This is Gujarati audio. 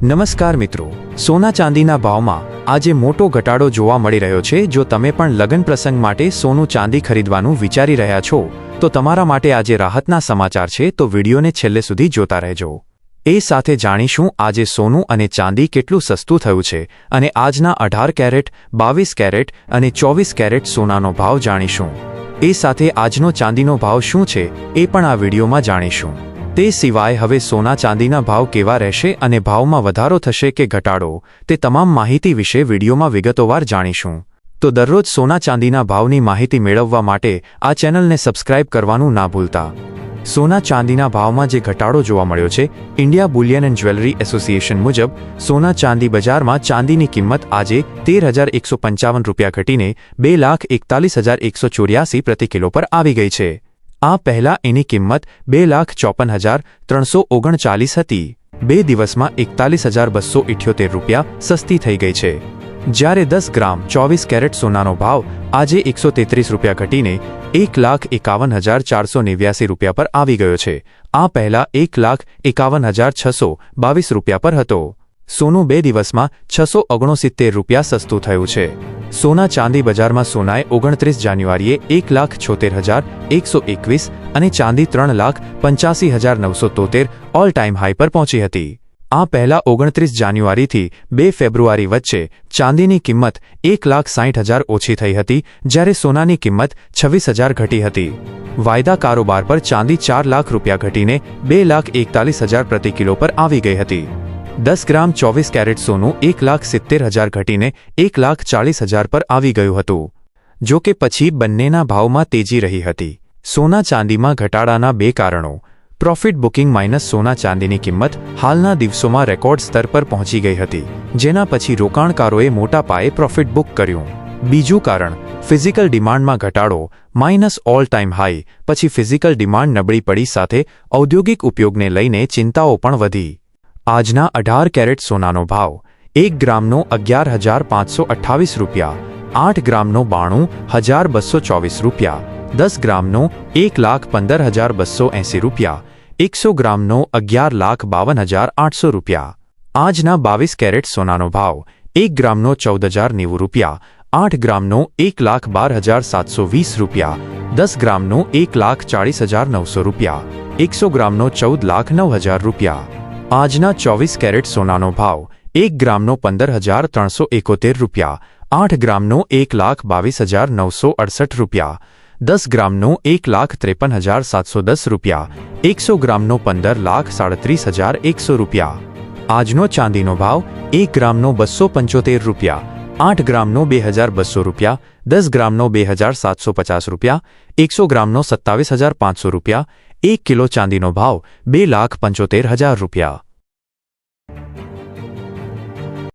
નમસ્કાર મિત્રો, સોના ચાંદીના ભાવમાં આજે મોટો ઘટાડો જોવા મળી રહ્યો છે। જો તમે પણ લગ્ન પ્રસંગ માટે સોનું ચાંદી ખરીદવાનું વિચારી રહ્યા છો તો તમારા માટે આજે રાહતના સમાચાર છે, તો વિડીયોને છેલ્લે સુધી જોતા રહેજો। એ સાથે જાણીશું આજે સોનું અને ચાંદી કેટલું સસ્તું થયું છે અને આજના 18 કેરેટ, 22 કેરેટ અને 24 કેરેટ સોનાનો ભાવ જાણીશું। એ સાથે આજનો ચાંદીનો ભાવ શું છે એ પણ આ વિડીયોમાં જાણીશું। તે સિવાય હવે સોના ચાંદીના ભાવ કેવા રહેશે અને ભાવમાં વધારો થશે કે ઘટાડો તે તમામ માહિતી વિશે વિડીયોમાં વિગતોવાર જાણીશું। તો દરરોજ સોના ચાંદીના ભાવની માહિતી મેળવવા માટે આ ચેનલને સબસ્ક્રાઇબ કરવાનું ના ભૂલતા। સોના ચાંદીના ભાવમાં જે ઘટાડો જોવા મળ્યો છે, India Boolean and jewellery association મુજબ સોના ચાંદી બજારમાં ચાંદીની કિંમત આજે 13,155 રૂપિયા ઘટીને 2,41,184 પ્રતિ કિલો પર આવી ગઈ છે। આ પહેલા એની કિંમત 2,54,339 હતી। 2 દિવસમાં 41,278 રૂપિયા સસ્તી થઈ ગઈ છે। જ્યારે 10 ગ્રામ 24 કેરેટ સોનાનો ભાવ આજે 133 રૂપિયા ઘટીને 1,51,489 રૂપિયા પર આવી ગયો છે। આ પહેલા 1,51,622 રૂપિયા પર હતો। સોનું 2 દિવસમાં 669 રૂપિયા સસ્તું થયું છે। સોના ચાંદી બજારમાં સોનાએ 29 જાન્યુઆરીએ 1,76,121 અને ચાંદી 3,85,973 ઓલ ટાઈમ હાઈ પર પહોંચી હતી। આ પહેલા 29 જાન્યુઆરીથી 2 ફેબ્રુઆરી વચ્ચે ચાંદીની કિંમત 1,60,000 ઓછી થઈ હતી, જ્યારે સોનાની કિંમત 26,000 ઘટી હતી। વાયદા કારોબાર પર ચાંદી 4 લાખ રૂપિયા ઘટીને 2,41,000 પ્રતિ કિલો પર આવી ગઈ હતી। 10 ગ્રામ 24 કેરેટ સોનું 1,70,000 ઘટીને 1,40,000 પર આવી ગયું હતું। જો કે પછી બંનેના ભાવમાં તેજી રહી હતી। સોના ચાંદીમાં ઘટાડાના 2 કારણો: પ્રોફિટ બુકિંગ માઇનસ સોના ચાંદીની કિંમત હાલના દિવસોમાં રેકોર્ડ સ્તર પર પહોંચી ગઈ હતી, જેના પછી રોકાણકારોએ મોટા પાયે પ્રોફિટ બુક કર્યું। બીજું કારણ ફિઝિકલ ડિમાન્ડમાં ઘટાડો માઇનસ ઓલ ટાઈમ હાઈ પછી ફિઝિકલ ડિમાન્ડ નબળી પડી સાથે ઔદ્યોગિક ઉપયોગને લઈને ચિંતાઓ પણ વધી। આજના 18 કેરેટ સોનાનો ભાવ 1 ગ્રામનો 11,528 રૂપિયા, 8 ગ્રામનો 92,224 રૂપિયા, 10 ગ્રામનો 1,15,280 રૂપિયા, 100 ગ્રામનો 11,52,800 રૂપિયા। આજના 22 કેરેટ સોનાનો ભાવ 1 ગ્રામનો 14,090 રૂપિયા, 8 ગ્રામનો 1,12,720 રૂપિયા, 10 ગ્રામનો 1,40,900 રૂપિયા, 100 ગ્રામનો 14,09,000 રૂપિયા। આજના 24 કેરેટ સોનાનો ભાવ 1 ગ્રામનો 15,371 રૂપિયા, 8 ગ્રામનો 1,22,968 રૂપિયા, 10 ગ્રામનો 1,53,710 રૂપિયા, 100 ગ્રામનો 15,37,100 રૂપિયા। આજનો ચાંદીનો ભાવ 1 ગ્રામનો 275 રૂપિયા, 8 ગ્રામનો 2,200 રૂપિયા, 10 ગ્રામનો 2,750 રૂપિયા, 100 ગ્રામનો 27,500 રૂપિયા। 1 કિલો ચાંદીનો ભાવ 2,75,000 રૂપિયા।